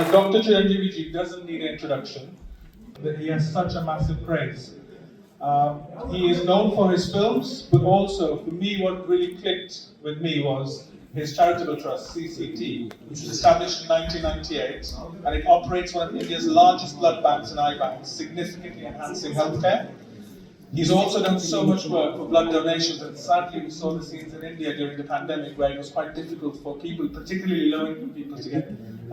Dr. Chiranjeevi doesn't need an introduction. He has such a massive praise. He is known for his films, but also, for me, what really clicked with me was his charitable trust, CCT, which was established in 1998, and it operates one of India's largest blood banks and eye banks, significantly enhancing healthcare. He's also done so much work for blood donations, and sadly we saw the scenes in India during the pandemic where it was quite difficult for people, particularly low-income people, to get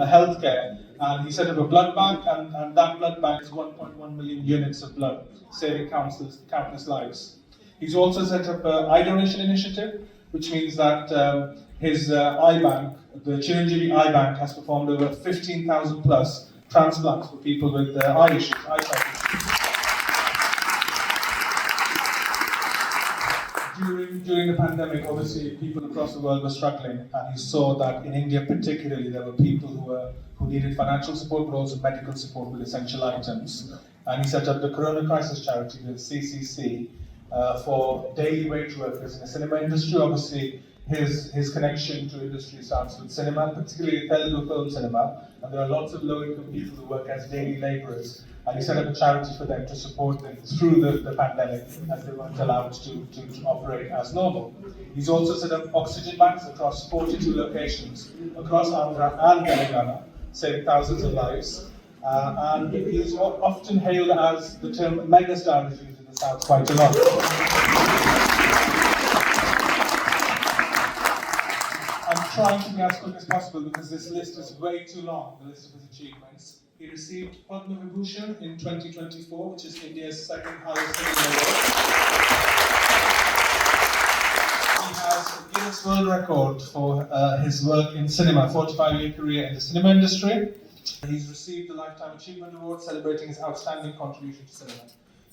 health care. And he set up a blood bank, and that blood bank is 1.1 million units of blood, saving countless lives. He's also set up an eye donation initiative, which means that his eye bank, the Chiranjeevi Eye Bank, has performed over 15,000 plus transplants for people with eye issues, eyesight issues. During the pandemic, obviously, people across the world were struggling, and he saw that in India particularly, there were people who needed financial support, but also medical support with essential items. And he set up the Corona Crisis Charity, the CCC, for daily wage workers in the cinema industry. Obviously, his connection to industry starts with cinema, particularly Telugu film cinema, and there are lots of low-income people who work as daily labourers. And he set up a charity for them to support them through the pandemic, as they weren't allowed to operate as normal. He's also set up oxygen banks across 42 locations across Andhra and Telangana, saving thousands of lives. And he's often hailed as the term megastar is used in the South quite a lot. I'm trying to be as quick as possible because this list is way too long, the list of his achievements. He received Padma Vibhushan in 2024, which is India's second highest cinema award. He has a Guinness World Record for his work in cinema, 45-year career in the cinema industry. He's received the Lifetime Achievement Award, celebrating his outstanding contribution to cinema.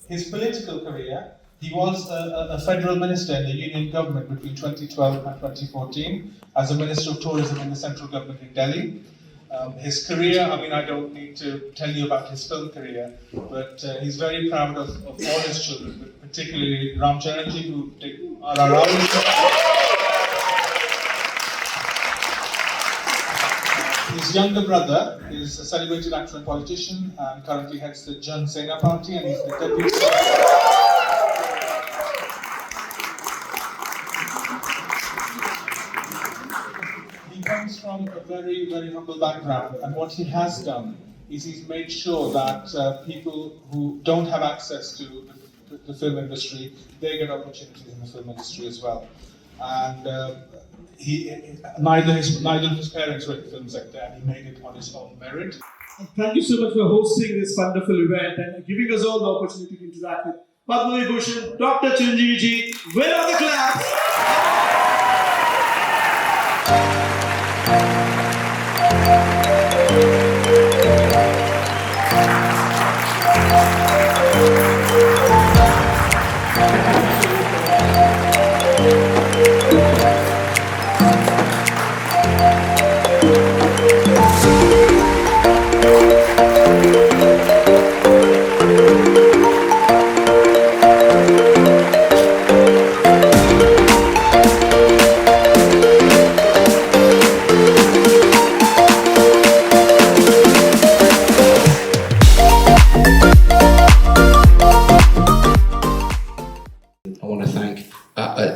His political career: he was a federal minister in the union government between 2012 and 2014 as a Minister of Tourism in the central government in Delhi. His career, I don't need to tell you about his film career, but he's very proud of all his children, but particularly Ram Chiranjeevi, who did RRR. His younger brother is a celebrated actor and politician and currently heads the Jan Sena party, and he's the deputy. He comes from a very, very humble background, and what he has done is he's made sure that people who don't have access to the film industry, they get opportunities in the film industry as well. And neither of his parents were in the film sector, and he made it on his own merit. Thank you so much for hosting this wonderful event and giving us all the opportunity to interact with Padma Vibhushan, Dr. Chiranjeevi ji. Where are the claps?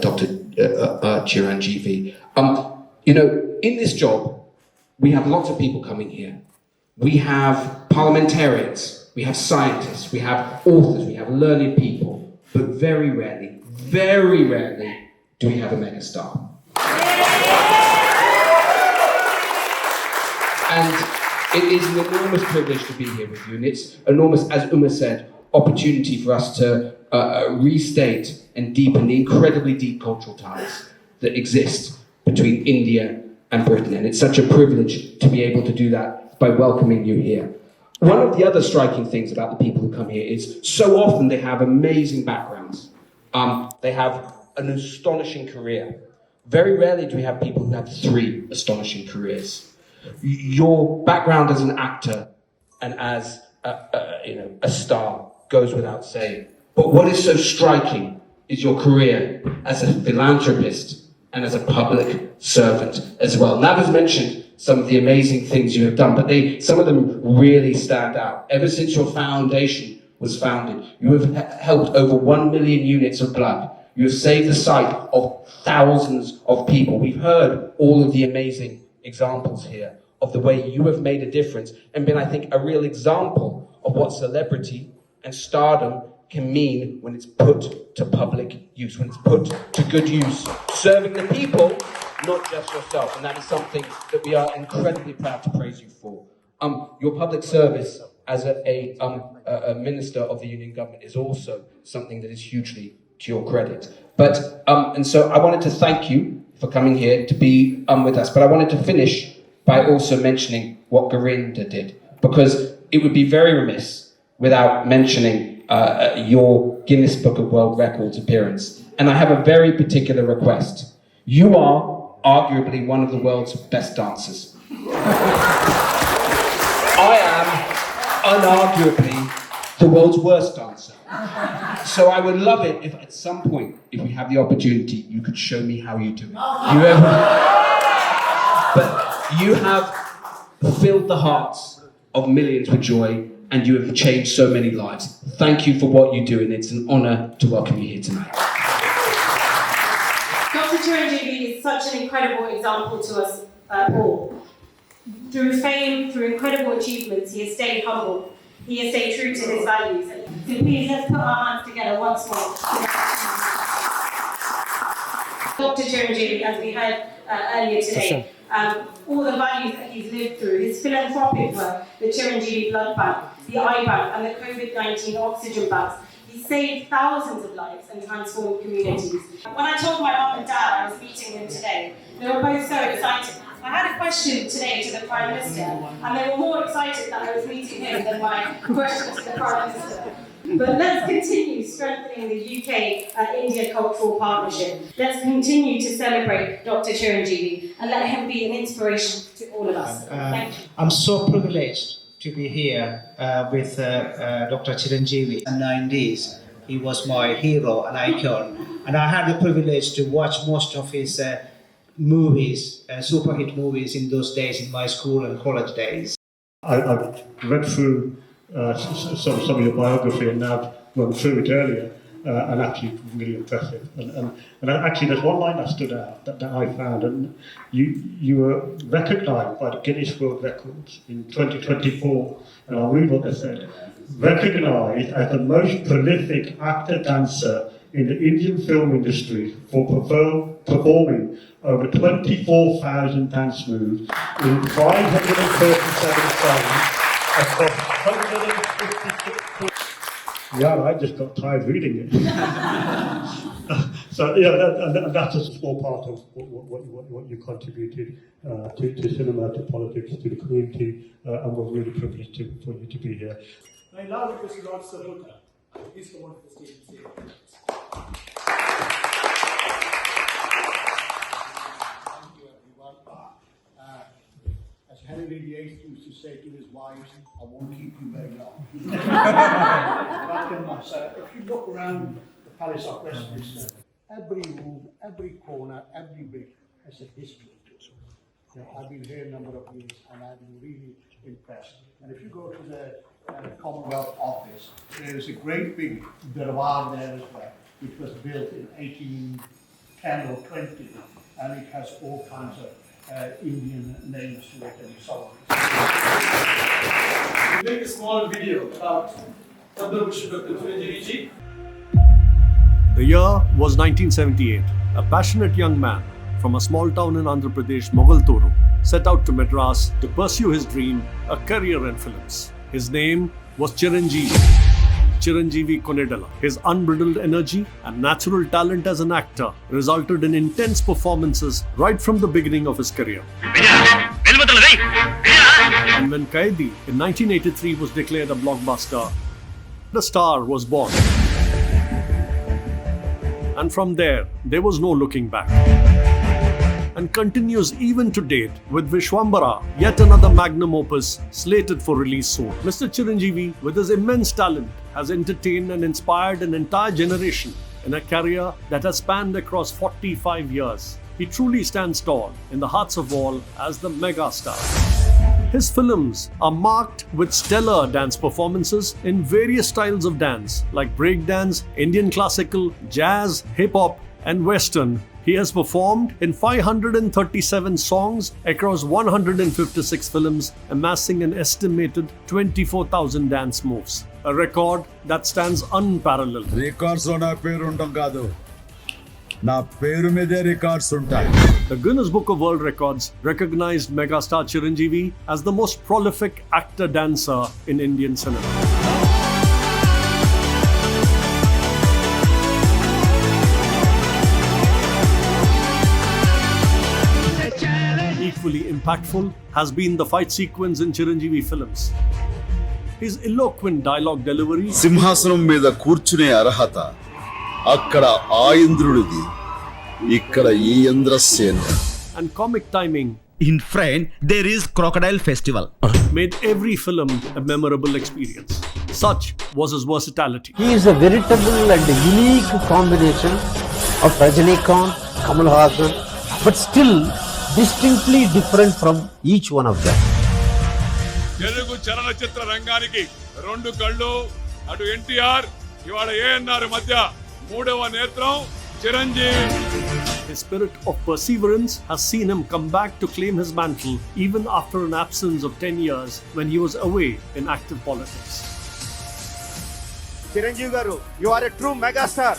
Dr. Chiranjeevi. In this job, we have lots of people coming here. We have parliamentarians, we have scientists, we have authors, we have learned people, but very rarely do we have a megastar. And it is an enormous privilege to be here with you, and it's enormous, as Uma said, opportunity for us to restate and deepen the incredibly deep cultural ties that exist between India and Britain. And it's such a privilege to be able to do that by welcoming you here. One of the other striking things about the people who come here is so often they have amazing backgrounds. They have an astonishing career. Very rarely do we have people who have 3 astonishing careers. Your background as an actor and as a star goes without saying. But what is so striking is your career as a philanthropist and as a public servant as well. Now, as mentioned, some of the amazing things you have done, but some of them really stand out. Ever since your foundation was founded, you have helped over 1 million units of blood. You have saved the sight of thousands of people. We've heard all of the amazing examples here of the way you have made a difference and been, I think, a real example of what celebrity and stardom can mean when it's put to public use, when it's put to good use, serving the people, not just yourself. And that is something that we are incredibly proud to praise you for. Your public service as a minister of the union government is also something that is hugely to your credit. But and so I wanted to thank you for coming here to be with us. But I wanted to finish by also mentioning what Garinda did, because it would be very remiss without mentioning your Guinness Book of World Records appearance. And I have a very particular request. You are arguably one of the world's best dancers. I am unarguably the world's worst dancer. So I would love it if at some point, if we have the opportunity, you could show me how you do it. But you have filled the hearts of millions with joy, and you have changed so many lives. Thank you for what you do, and it's an honour to welcome you here tonight. Dr. Chiranjeevi is such an incredible example to us all. Through fame, through incredible achievements, he has stayed humble. He has stayed true to his values. So please, let's put our hands together once more. Dr. Chiranjeevi, as we heard earlier today, all the values that he's lived through, his philanthropic work, the Chiranjeevi Blood Bank, the eye bank, and the COVID-19 oxygen banks, he saved thousands of lives and transformed communities. When I told my mum and dad I was meeting him today, they were both so excited. I had a question today to the Prime Minister, and they were more excited that I was meeting him than my question to the Prime Minister. But let's continue strengthening the UK-India cultural partnership. Let's continue to celebrate Dr. Chiranjeevi and let him be an inspiration to all of us. Thank you. I'm so privileged to be here with Dr. Chiranjeevi. In the 90s, he was my hero and icon. And I had the privilege to watch most of his movies, super hit movies in those days in my school and college days. I've read through some of your biography and now went through it earlier, and actually really impressive. And actually there's one line that stood out that I found, and you were recognised by the Guinness World Records in 2024, and I'll read what they said. Recognised as the most prolific actor-dancer in the Indian film industry for performing over 24,000 dance moves in 537 songs across 156. Yeah, I just got tired reading it. So yeah, and that's just a small part of what you contributed to cinema, to politics, to the community, and we're really privileged for you to be here. I now request Lord Sabuta. Please come on to the stage and say as Henry VIII used to say to his wives, I won't keep you very long. If you look around the Palace of Westminster, every room, every corner, every bit has a history to it. You know, I've been here a number of years and I've been really impressed. And if you go to the Commonwealth Office, there is a great big Darbar there as well, which was built in 1810 or 20, and it has all kinds of Indian names to it and so on. we'll make a small video about Padma Bhushan Dr. Chiranjeevi. The year was 1978. A passionate young man from a small town in Andhra Pradesh, Mogalturu, set out to Madras to pursue his dream, a career in films. His name was Chiranjeevi Konedala. His unbridled energy and natural talent as an actor resulted in intense performances right from the beginning of his career. And when Kaidi in 1983 was declared a blockbuster, the star was born. And from there was no looking back. And continues even to date with Vishwambara, yet another magnum opus slated for release soon. Mr. Chiranjeevi, with his immense talent, has entertained and inspired an entire generation in a career that has spanned across 45 years. he truly stands tall in the hearts of all as the mega star. His films are marked with stellar dance performances in various styles of dance like breakdance, Indian classical, jazz, hip-hop and western. He has performed in 537 songs across 156 films, amassing an estimated 24,000 dance moves, a record that stands unparalleled. Records లో నా పేరు ఉండడం కాదు, నా పేరు మీదే records ఉంటాయి. The Guinness Book of World Records recognized megastar Chiranjeevi as the most prolific actor-dancer in Indian cinema. Equally impactful has been the fight sequence in Chiranjeevi films. His eloquent dialogue delivery, సింహాసనం మీద కూర్చునే అర్హత అక్కడ ఆ ఇంద్రుడిది, ఇక్కడ ఈ Indrasena. and comic timing In front, there is Crocodile Festival. made every film a memorable experience. Such was his versatility. He is a veritable and unique combination of Rajinikanth, Kamal Haasan, but still distinctly different from each one of them. Telugu చలనచిత్ర రంగానికి రెండు కళ్ళు, అటు ఎన్టీఆర్, ఇవాళ ఏఎన్ఆర్ మధ్య మూడవ నేత్రం Chiranjeevi. His spirit of perseverance has seen him come back to claim his mantle even after an absence of 10 years when he was away in active politics. Chiranjeevi garu, you are a true megastar.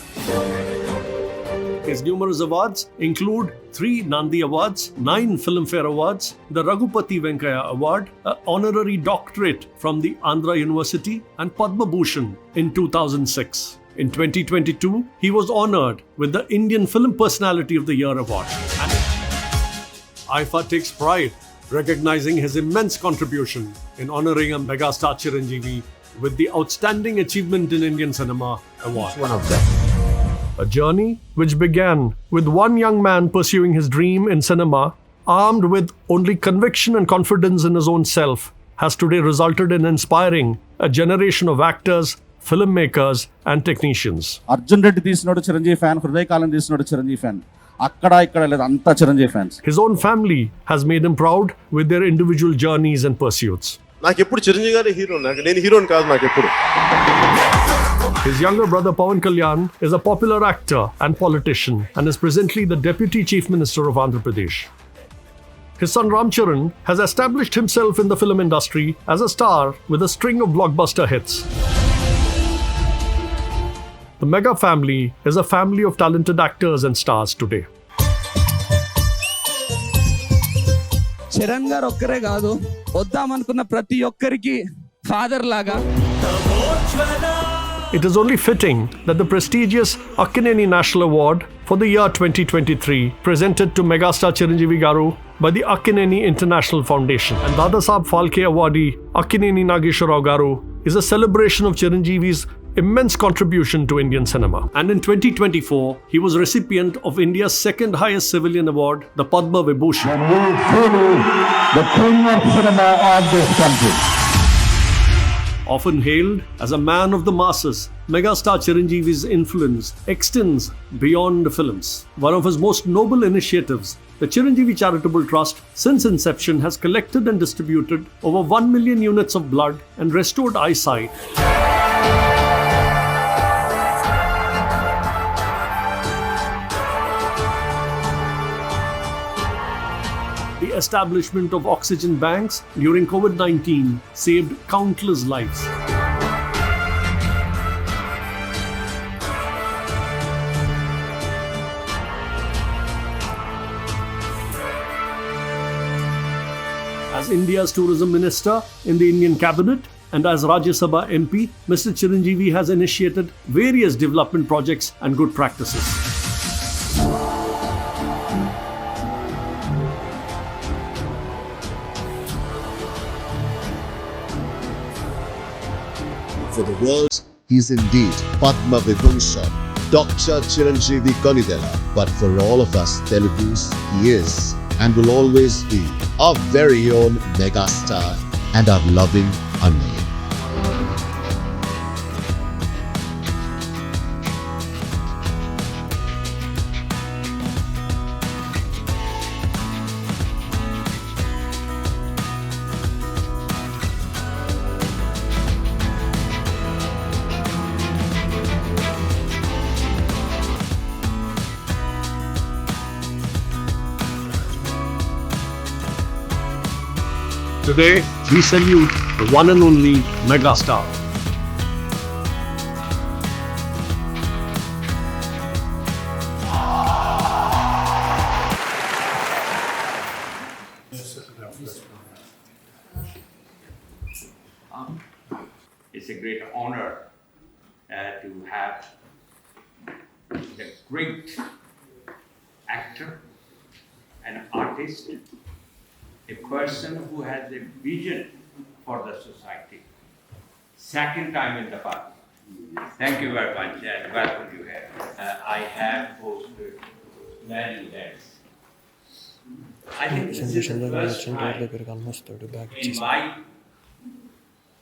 His numerous awards include 3 Nandi Awards, 9 Filmfare Awards, the Raghupati Venkaya Award, an honorary doctorate from the Andhra University, and Padma Bhushan in 2006. In 2022, he was honored with the Indian Film Personality of the Year Award. And IFA takes pride recognizing his immense contribution in honoring a megastar Chiranjeevi with the Outstanding Achievement in Indian Cinema Award. One of them. A journey which began with one young man pursuing his dream in cinema, armed with only conviction and confidence in his own self, has today resulted in inspiring a generation of actors, filmmakers, and technicians. Arjun Reddy తీసినోడు Chiranjeevi fan, హృదయకాలం తీసినోడు Chiranjeevi fan, అక్కడ ఇక్కడ లేదు, అంతా Chiranjeevi fans. His own family has made him proud with their individual journeys and pursuits. నాకు ఎప్పుడు చిరంజీవి గారి హీరో, నేను హీరోని కాదు నాకు ఎప్పుడు. His younger brother Pawan Kalyan is a popular actor and politician and is presently the Deputy Chief Minister of Andhra Pradesh. His son Ram Charan has established himself in the film industry as a star with a string of blockbuster hits. The Mega family is a family of talented actors and stars today. Charan గారు ఒక్కరే కాదు, వద్దామనుకున్న ప్రతి ఒక్కరికి father లాగా. It is only fitting that the prestigious Akkineni National Award for the year 2023 presented to megastar Chiranjeevi Garu by the Akkineni International Foundation and Dadasaheb Phalke awardee Akkineni Nageshwarrao Garu is a celebration of Chiranjeevi's immense contribution to Indian cinema. And in 2024, he was recipient of India's second highest civilian award, the Padma Vibhushan. The king of cinema of this country. Often hailed as a man of the masses, megastar Chiranjeevi's influence extends beyond films. One of his most noble initiatives, the Chiranjeevi Charitable Trust, since inception has collected and distributed over 1 million units of blood and restored eyesight. The establishment of oxygen banks during COVID-19 saved countless lives. As India's tourism minister in the Indian cabinet and as Rajya Sabha MP, Mr. Chiranjeevi has initiated various development projects and good practices. For the world, he is indeed Padma Vibhushan, Dr. Chiranjeevi Konidela. But for all of us Telugus, he is and will always be our very own megastar and our loving Annaya. Today, we salute the one and only megastar. It's a great honor to have the great actor, an artist, a person who has a vision for the society. Second time in the park. Thank you very much and welcome you here. I have hosted many events. I think this is the first time in my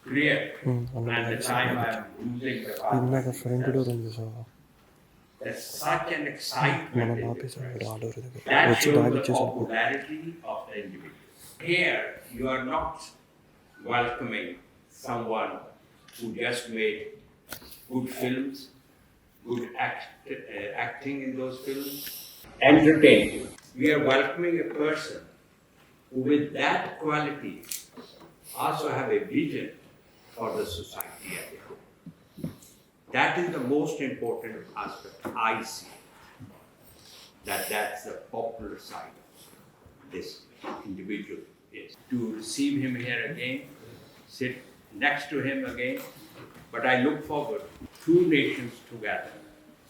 career and the time I'm using the park. There's such an excitement in this place. That shows the popularity of the individual. Here, you are not welcoming someone who just made good films, good acting in those films, entertaining. We are welcoming a person who with that quality also have a vision for the society as a whole. That is the most important aspect I see. That's the popular side of this individual is. To receive him here again, sit next to him again, but I look forward to two nations together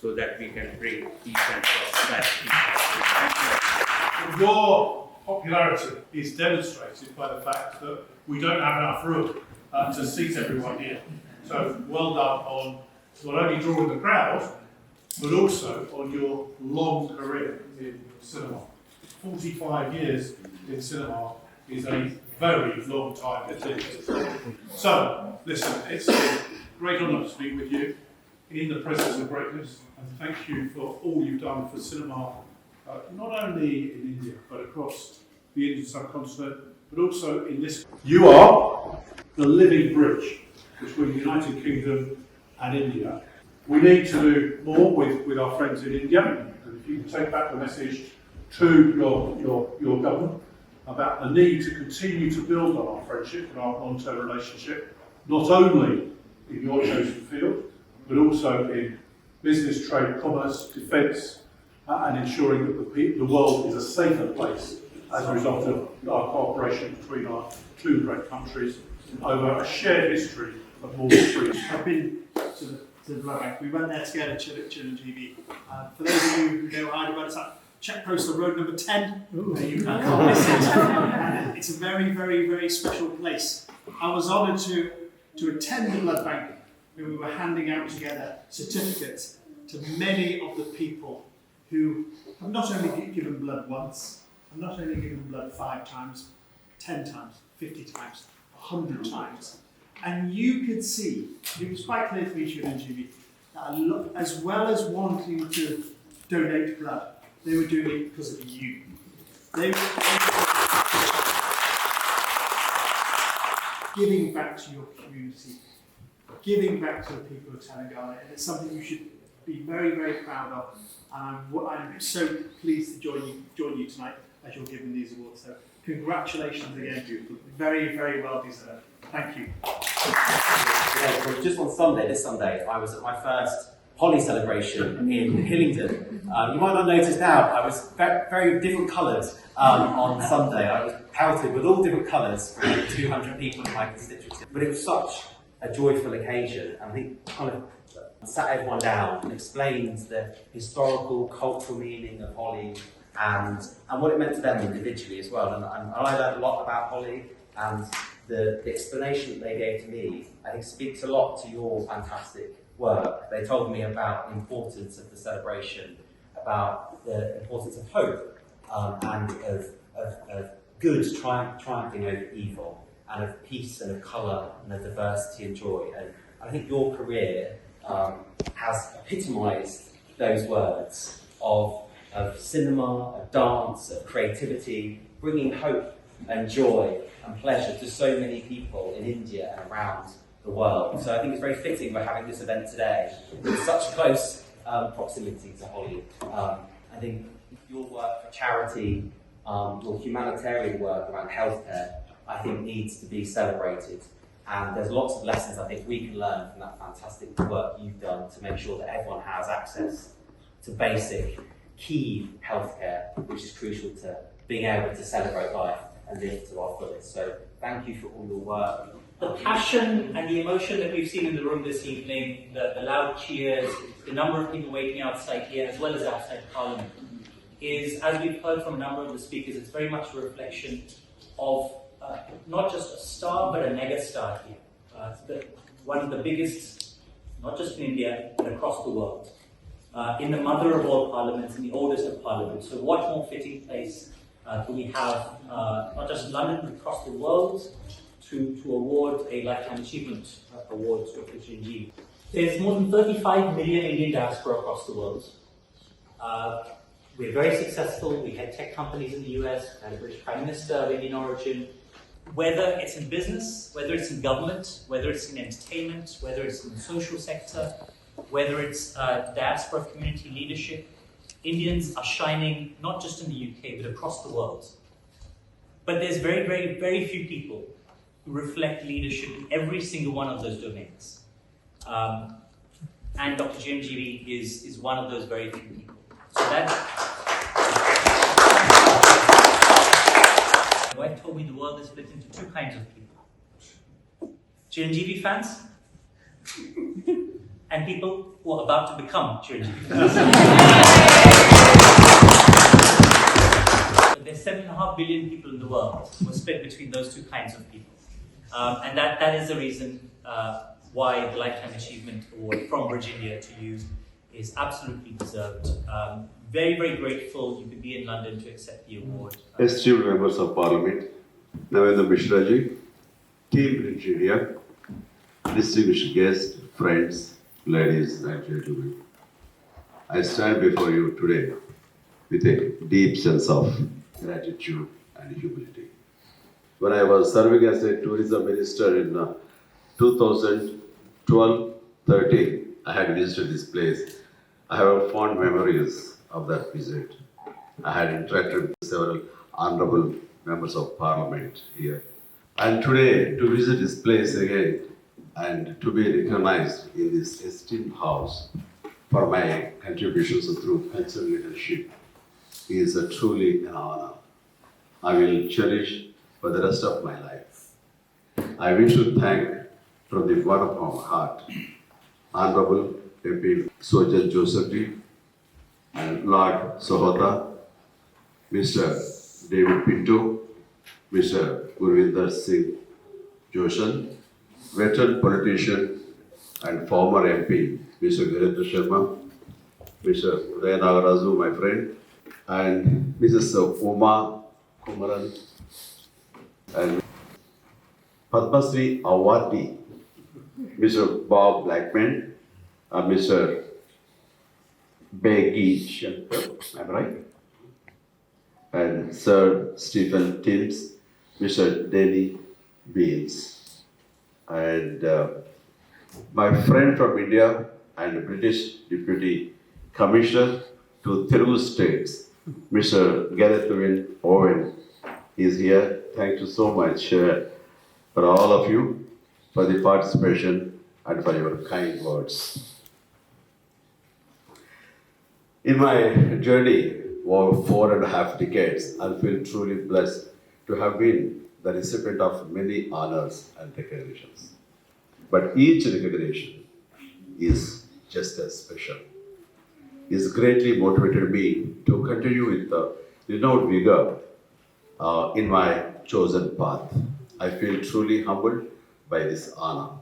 so that we can bring peace and prosperity. Your popularity is demonstrated by the fact that we don't have enough room to seat everyone here. So well done on not only drawing the crowd, but also on your long career in cinema. 45 years in cinema is a very long time indeed. So, listen, it's a great honour to speak with you in the presence of greatness, and thank you for all you've done for cinema, not only in India, but across the Indian subcontinent, but also in this. You are the living bridge between the United Kingdom and India. We need to do more with our friends in India, and if you can take back the message to your government about the need to continue to build on our friendship and our long-term relationship, not only in your chosen field, but also in business, trade, commerce, defence, and ensuring that the world is a safer place as a result of our cooperation between our two great countries over a shared history of more than 3 years. I've been to the blood bank. We went there together, Chiranjeevi. For those of you who know Hyderabad, it's at Czech Postal Road number 10. You can't miss it. It's a very, very, very special place. I was honoured to attend the blood bank when we were handing out together certificates to many of the people who have not only given blood once, have not only given blood 5 times, 10 times, 50 times, 100 times. And you could see, it was quite clear to me, Chiranjeevi, that as well as wanting to donate blood, they were doing it because of you. They were giving back to your community, giving back to the people of Telangana, and it's something you should be very, very proud of. And I'm so pleased to join you tonight as you're given these awards. So congratulations again. Very, very well deserved. Thank you. Well, just on Sunday, this Sunday, I was at my first Holi celebration in Hillingdon. You might not notice now, I was very different colours on Sunday. I was pelted with all different colours from 200 people in my constituency. But it was such a joyful occasion, and I think kind of sat everyone down and explained the historical, cultural meaning of Holi and what it meant to them individually as well. And I learned a lot about Holi, and the explanation that they gave to me, I think, speaks a lot to your fantastic work. They told me about the importance of the celebration, about the importance of hope and of good triumphing over evil, and of peace and of colour and of diversity and joy. And I think your career has epitomised those words of cinema, of dance, of creativity, bringing hope and joy and pleasure to so many people in India and around the world. So I think it's very fitting we're having this event today with such close proximity to Holi. I think your work for charity, your humanitarian work around healthcare I think needs to be celebrated. And there's lots of lessons I think we can learn from that fantastic work you've done to make sure that everyone has access to basic, key healthcare, which is crucial to being able to celebrate life and live to our fullest. So thank you for all your work. The passion and the emotion that we've seen in the room this evening, the loud cheers, the number of people waiting outside here as well as outside Parliament, is, as we've heard from a number of the speakers, it's very much a reflection of not just a star, but a mega star here. One of the biggest, not just in India, but across the world. In the mother of all parliaments, in the oldest of parliaments. So what more fitting place can we have, not just in London, but across the world, to award a Lifetime Achievement Award to Dr. Chiranjeevi. There's more than 35 million Indian diaspora across the world. We're very successful. We had tech companies in the US, we had a British Prime Minister of Indian origin. Whether it's in business, whether it's in government, whether it's in entertainment, whether it's in the social sector, whether it's diaspora community leadership, Indians are shining not just in the UK, but across the world. But there's very, very, very few people who reflect leadership in every single one of those domains. And Dr. Chiranjeevi is one of those very few people. So that's... My wife told me the world is split into two kinds of people. Chiranjeevi fans and people who are about to become Chiranjeevi fans. There's 7.5 billion people in the world who are split between those two kinds of people. And that is the reason why the Lifetime Achievement Award from Virginia to you is absolutely deserved. Very, very grateful you could be in London to accept the award. Esteemed members of Parliament, Navendra Mishraji, Team Virginia, distinguished guests, friends, ladies and gentlemen. I stand before you today with a deep sense of gratitude and humility. When I was serving as a tourism minister in 2012-13, I had visited this place. I have fond memories of that visit. I had interacted with several honorable members of Parliament here. And today, to visit this place again and to be recognized in this esteemed house for my contributions through cultural leadership is truly an honor. I will cherish for the rest of my life. I wish to thank from the bottom of my heart Honorable MP Sojan Joseph and Lord Sohota, Mr. David Pinto, Mr. Gurvinder Singh Joshan, veteran politician and former MP, Mr. Virendra Sharma, Mr. Uday Nagarazu, my friend, and Mrs. Uma Kumaran, and Padma Shri awardee, Mr. Bob Blackman, Mr. Beggy Shankar, am I right? And Sir Stephen Timms, Mr. Denny Beans, and my friend from India and British Deputy Commissioner to Telugu States, Mr. Gareth Owen is here. Thank you so much for all of you for the participation and for your kind words. In my journey over 4.5 decades, I feel truly blessed to have been the recipient of many honors and recognitions. But each recognition is just as special. It's greatly motivated me to continue with the renewed vigor in my chosen path. I feel truly humbled by this honor.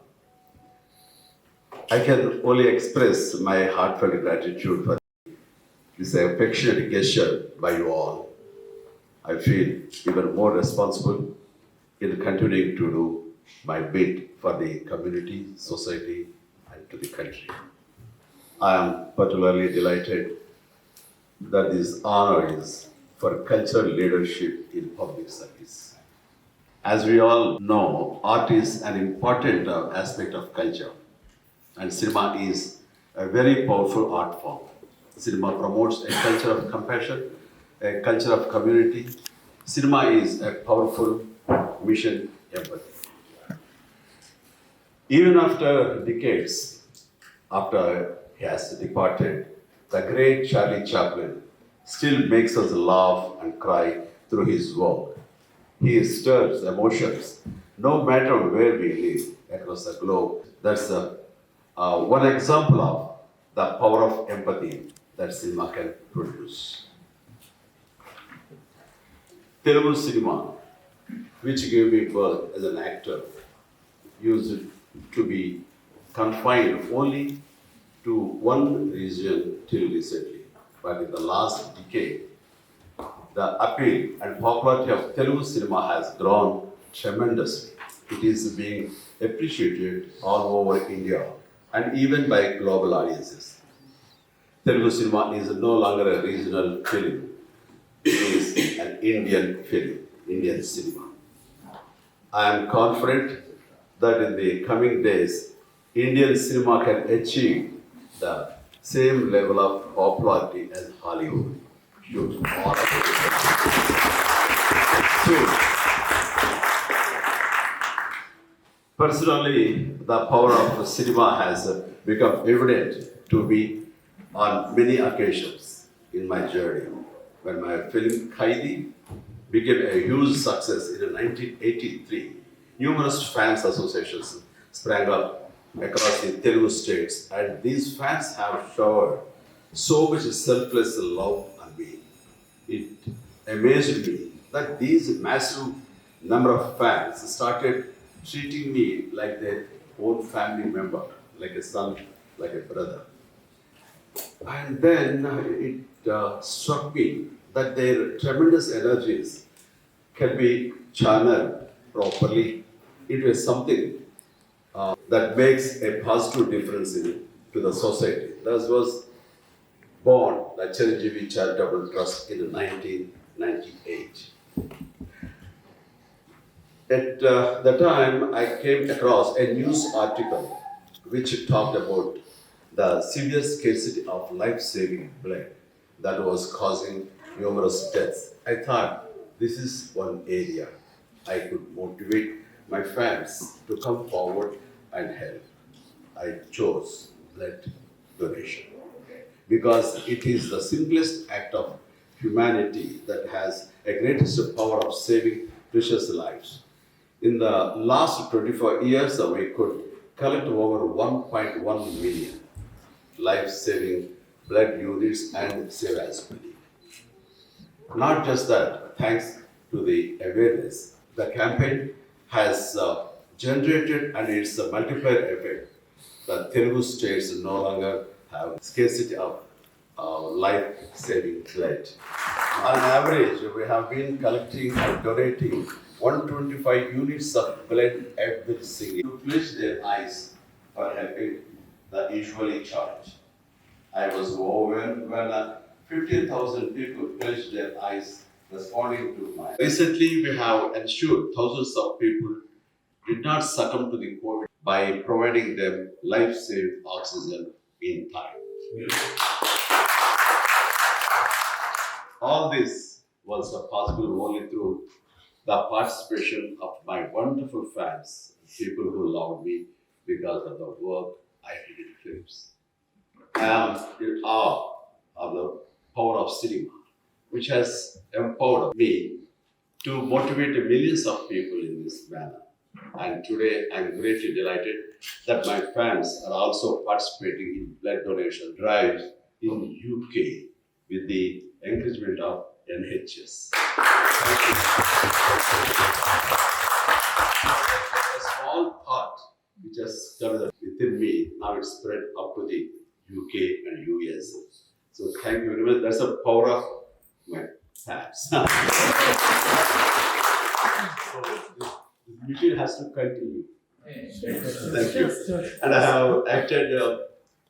I can only express my heartfelt gratitude for this affectionate gesture by you all. I feel even more responsible in continuing to do my bit for the community, society, and to the country. I am particularly delighted that this honor is for cultural leadership in public service. As we all know, art is an important aspect of culture, and cinema is a very powerful art form. Cinema promotes a culture of compassion, a culture of community. Cinema is a powerful Mission Empathy. Even after decades after he has departed, the great Charlie Chaplin still makes us laugh and cry through his work. He stirs emotions no matter where we live across the globe. That's one example of the power of empathy that cinema can produce. Telugu cinema, which gave me birth as an actor, used to be confined only to one region till recently. But in the last decade, the appeal and popularity of Telugu cinema has grown tremendously. It is being appreciated all over India and even by global audiences. Telugu cinema is no longer a regional film. It is an Indian film, Indian cinema. I am confident that in the coming days, Indian cinema can achieve the same level of popularity as Hollywood. Should all of it. Soon. Personally, the power of cinema has become evident to me on many occasions in my journey. When my film Kaidi became a huge success in 1983, numerous fans associations sprang up across the Telugu states, and these fans have showered so much selfless love on me. It amazed me that these massive number of fans started treating me like their own family member, like a son, like a brother. And then it struck me that their tremendous energies can be channeled properly into something that makes a positive difference to the society. Thus was born the Chiranjeevi Charitable Trust in 1998. At the time, I came across a news article which talked about the severe scarcity of life-saving blood that was causing numerous deaths. I thought this is one area I could motivate my fans to come forward and help. I chose blood donation because it is the simplest act of humanity that has a greatest power of saving precious lives. In the last 24 years, we could collect over 1.1 million life-saving blood units and save as many. Not just that, thanks to the awareness, the campaign has generated and its multiplier effect. The Telugu states no longer have scarcity of life-saving blood. On average, we have been collecting and donating 125 units of blood every single year. To close their eyes for helping the usually charge. I was overwhelmed when 15,000 people closed their eyes responding to my. Recently, we have ensured thousands of people did not succumb to the COVID by providing them life-saving oxygen in time. All this was possible only through the participation of my wonderful fans, people who loved me because of the work I did in films. I am in awe of the power of cinema, which has empowered me to motivate millions of people in this manner. And today I am greatly delighted that my fans are also participating in blood donation drives in UK with the encouragement of NHS. Thank you. A small part which has started within me, now it's spread up to the UK and US. So thank you very much. That's the power of my fans. So this mission has to continue. Thank you. And I have acted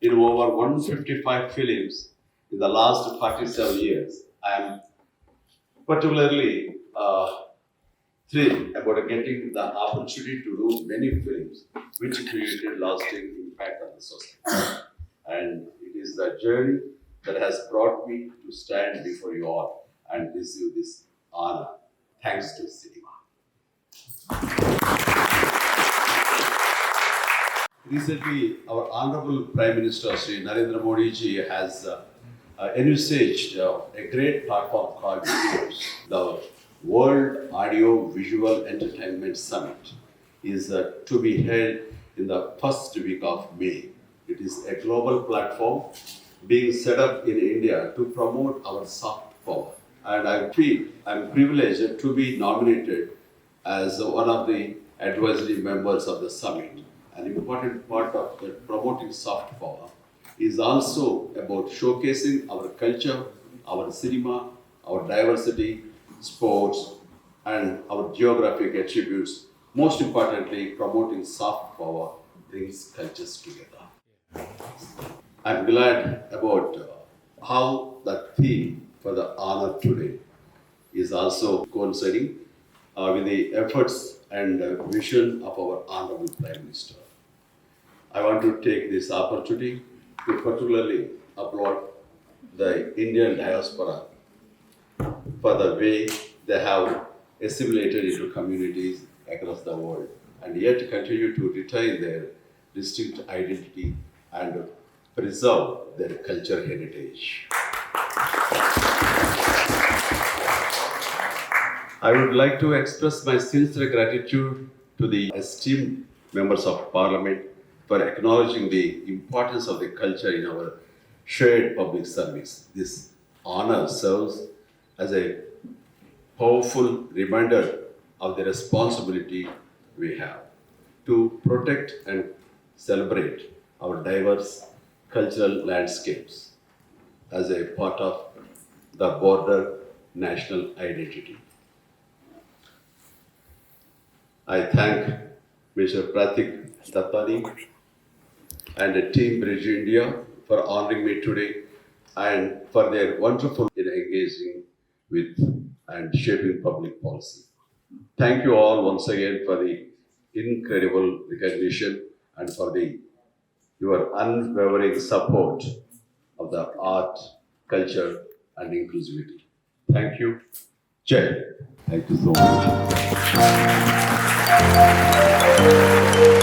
in over 155 films in the last 47 years. I am particularly thrilled about getting the opportunity to do many films which created lasting impact on the society. And it is the journey that has brought me to stand before you all and receive this honor. Thanks to cinema. Recently, our Honorable Prime Minister Sri Narendra Modi ji has envisaged a great platform called the World Audio Visual Entertainment Summit is to be held in the first week of May. It is a global platform being set up in India to promote our soft power. And I feel I'm privileged to be nominated as one of the advisory members of the summit. An important part of the promoting soft power is also about showcasing our culture, our cinema, our diversity, sports, and our geographic attributes. Most importantly, promoting soft power brings cultures together. I'm glad about how that theme for the honor today is also coinciding with the efforts and vision of our Honorable Prime Minister. I want to take this opportunity to particularly applaud the Indian diaspora for the way they have assimilated into communities across the world and yet continue to retain their distinct identity and preserve their cultural heritage. I would like to express my sincere gratitude to the esteemed members of Parliament for acknowledging the importance of the culture in our shared public service. This honor serves as a powerful reminder of the responsibility we have to protect and celebrate our diverse cultural landscapes as a part of the broader national identity. I thank Mr. Pratik Dattani and the team Bridge India for honoring me today and for their wonderful in engaging with and shaping public policy. Thank you all once again for the incredible recognition and for your unwavering support of the art, culture, and inclusivity. Thank you. Jai. Thank you so much.